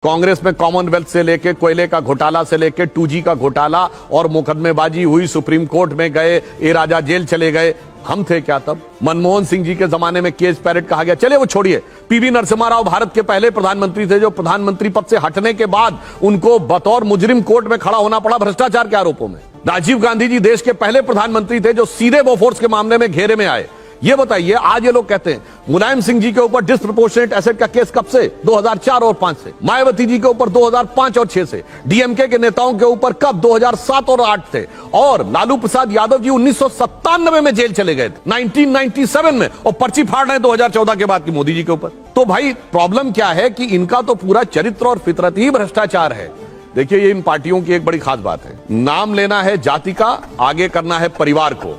कांग्रेस में कॉमनवेल्थ से लेके कोयले का घोटाला से लेके 2G का घोटाला और मुकदमेबाजी हुई, सुप्रीम कोर्ट में गए, ए राजा जेल चले गए। हम थे क्या तब? मनमोहन सिंह जी के जमाने में केस पैरेड कहा गया। चलिए वो छोड़िए, पीवी नरसिम्हा राव भारत के पहले प्रधानमंत्री थे जो प्रधानमंत्री पद से हटने के बाद उनको बतौर मुजरिम कोर्ट में खड़ा होना पड़ा भ्रष्टाचार के आरोपों में। राजीव गांधी जी देश के पहले प्रधानमंत्री थे जो सीधे बोफोर्स के मामले में घेरे में आए। ये बताइए, आज ये लोग कहते हैं मुलायम सिंह जी के ऊपर डिस्प्रपोर्शनेट एसेट का केस कब से? 2004 और 5 से। मायावती जी के ऊपर 2005 और 6 से। डीएमके के नेताओं के ऊपर कब? 2007 और 8 से। और लालू प्रसाद यादव जी 1997 में जेल चले गए थे, 1997 में, और पर्ची फाड़ रहे हैं 2014 के बाद की मोदी जी के ऊपर। तो भाई प्रॉब्लम क्या है कि इनका तो पूरा चरित्र और फितरत ही भ्रष्टाचार है। देखिए, ये इन पार्टियों की एक बड़ी खास बात है, नाम लेना है जाति का, आगे करना है परिवार को,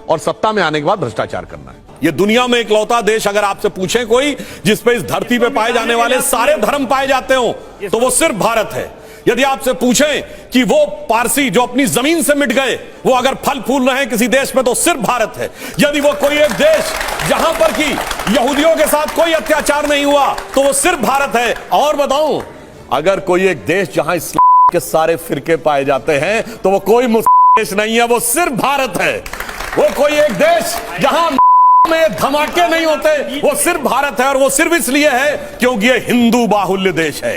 और सत्ता में आने के बाद भ्रष्टाचार करना है। ये दुनिया में इकलौता देश, अगर आपसे पूछे कोई जिसपे इस धरती पे पाए जाने वाले सारे धर्म पाए जाते हो, तो वो सिर्फ भारत है। यदि आपसे पूछें कि वो पारसी जो अपनी जमीन से मिट गए, वो अगर फल फूल रहे हैं किसी देश में, तो सिर्फ भारत है। यदि वो कोई एक देश जहां पर कि यहूदियों के साथ कोई अत्याचार नहीं हुआ, तो वो सिर्फ भारत है। और बताऊं, अगर कोई एक देश जहां इस्लाम के सारे फिरके पाए जाते हैं, तो वो कोई मुस्लिम देश नहीं है, वो सिर्फ भारत है। वो कोई एक देश जहां में धमाके नहीं होते, वो सिर्फ भारत है। और वो सिर्फ इसलिए है क्योंकि ये हिंदू बाहुल्य देश है,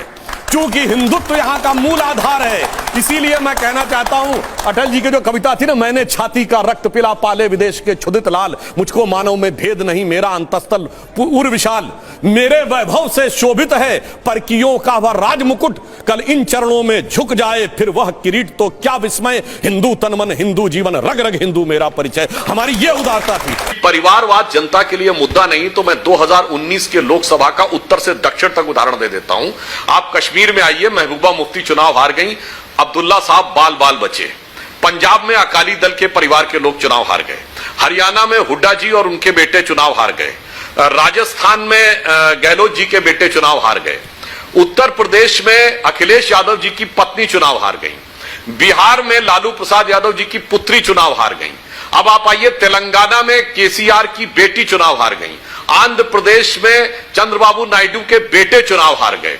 क्योंकि हिंदुत्व यहां का मूल आधार है। इसीलिए मैं कहना चाहता हूं, अटल जी की जो कविता थी ना, मैंने छाती का रक्त पिला पाले विदेश के क्षुधित लाल, मुझको मानव में भेद नहीं, मेरा अंतस्तल उर विशाल, मेरे वैभव से शोभित है परकियों का वह राजमुकुट, कल इन चरणों में झुक जाए फिर वह किरीट, तो क्या विस्मय, हिंदू तन मन हिंदू जीवन, रग रग हिंदू मेरा परिचय। हमारी ये उदारता थी। परिवारवाद जनता के लिए मुद्दा नहीं, तो मैं 2019 के लोकसभा का उत्तर से दक्षिण तक उदाहरण दे देता हूं। आप कश्मीर में आइए, महबूबा मुफ्ती चुनाव हार गई, अब्दुल्ला साहब बाल बाल बचे। पंजाब में अकाली दल के परिवार के लोग चुनाव हार गए। हरियाणा में हुड्डा जी और उनके बेटे चुनाव हार गए। राजस्थान में गहलोत जी के बेटे चुनाव हार गए। उत्तर प्रदेश में अखिलेश यादव जी की पत्नी चुनाव हार गई। बिहार में लालू प्रसाद यादव जी की पुत्री चुनाव हार गई। अब आप आइए, तेलंगाना में केसीआर की बेटी चुनाव हार गई। आंध्र प्रदेश में चंद्रबाबू नायडू के बेटे चुनाव हार गए।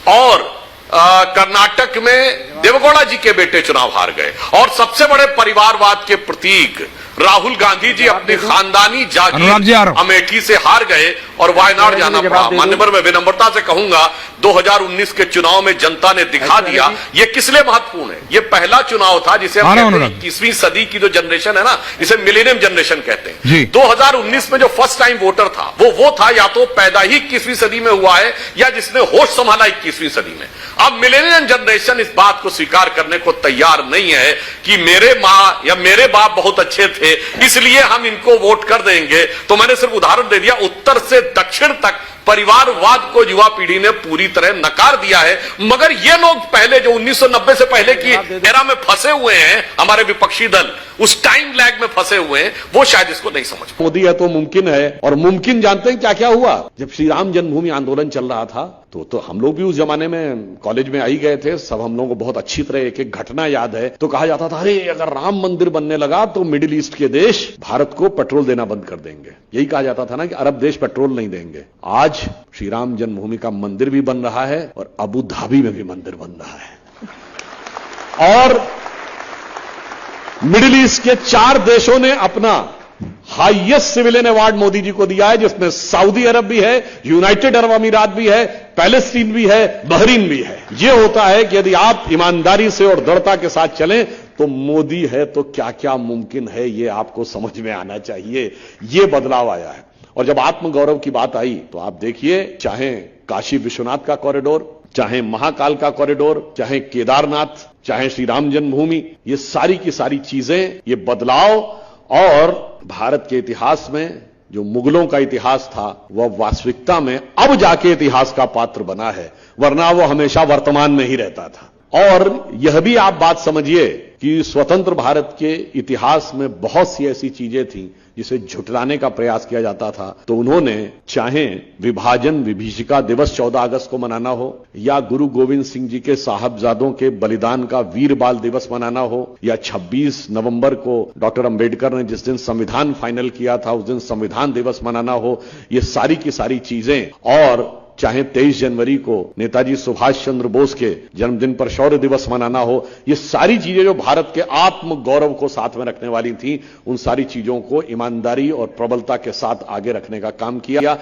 और कर्नाटक में देवेगौड़ा जी के बेटे चुनाव हार गए। और सबसे बड़े परिवारवाद के प्रतीक राहुल गांधी जी अपनी खानदानी जागीर अमेठी से हार गए और वायनाड जाना पड़ा। मान्यवर, मैं विनम्रता से कहूंगा, 2019 के चुनाव में जनता ने दिखा दिया ये किस लिए महत्वपूर्ण है। ये पहला चुनाव था जिसे हम कहते हैं 21वीं सदी की जो जनरेशन है ना, इसे मिलेनियम जनरेशन कहते हैं। 2019 में जो फर्स्ट टाइम वोटर था, वो था या तो पैदा ही 21वीं सदी में हुआ है या जिसने होश संभाला 21वीं सदी में। अब मिलेनियम जनरेशन इस बात को स्वीकार करने को तैयार नहीं है कि मेरे माँ या मेरे बाप बहुत अच्छे थे इसलिए हम इनको वोट कर देंगे। तो मैंने सिर्फ उदाहरण दे दिया, उत्तर से दक्षिण तक परिवारवाद को युवा पीढ़ी ने पूरी तरह नकार दिया है। मगर ये लोग पहले जो 1990 से पहले की एरा में फंसे हुए हैं, हमारे विपक्षी दल उस टाइम लैग में फंसे हुए हैं, वो शायद इसको नहीं समझ। मोदी है तो मुमकिन है, और मुमकिन जानते हैं क्या क्या हुआ? जब श्री राम जन्मभूमि आंदोलन चल रहा था तो हम लोग भी उस जमाने में कॉलेज में आई गए थे, सब हम लोगों को बहुत अच्छी तरह एक एक घटना याद है। तो कहा जाता था, अरे अगर राम मंदिर बनने लगा तो मिडिल ईस्ट के देश भारत को पेट्रोल देना बंद कर देंगे। यही कहा जाता था ना कि अरब देश पेट्रोल नहीं देंगे। आज श्री राम जन्मभूमि का मंदिर भी बन रहा है और अबू धाबी में भी मंदिर बन रहा है। और मिडिल ईस्ट के 4 देशों ने अपना highest civilian award Modi ji को दिया है, जिसमें सऊदी अरब भी है, यूनाइटेड अरब अमीरात भी है, पैलेस्टीन भी है, बहरीन भी है। यह होता है कि यदि आप ईमानदारी से और दृढ़ता के साथ चलें तो मोदी है तो क्या क्या मुमकिन है, यह आपको समझ में आना चाहिए। यह बदलाव आया है। और जब आत्मगौरव की बात आई तो आप देखिए, चाहे काशी विश्वनाथ का कॉरिडोर, चाहे महाकाल का कॉरिडोर, चाहे केदारनाथ, चाहे श्री राम जन्मभूमि, ये सारी की सारी चीजें, ये बदलाव और भारत के इतिहास में जो मुगलों का इतिहास था वह वास्तविकता में अब जाके इतिहास का पात्र बना है, वरना वो हमेशा वर्तमान में ही रहता था। और यह भी आप बात समझिए कि स्वतंत्र भारत के इतिहास में बहुत सी ऐसी चीजें थी जिसे झुठलाने का प्रयास किया जाता था। तो उन्होंने चाहे विभाजन विभीषिका दिवस 14 अगस्त को मनाना हो, या गुरु गोविंद सिंह जी के साहबजादों के बलिदान का वीर बाल दिवस मनाना हो, या 26 नवंबर को डॉक्टर अंबेडकर ने जिस दिन संविधान फाइनल किया था उस दिन संविधान दिवस मनाना हो, ये सारी की सारी चीजें। और चाहे 23 जनवरी को नेताजी सुभाष चंद्र बोस के जन्मदिन पर शौर्य दिवस मनाना हो, ये सारी चीजें जो भारत के आत्म गौरव को साथ में रखने वाली थी, उन सारी चीजों को ईमानदारी और प्रबलता के साथ आगे रखने का काम किया।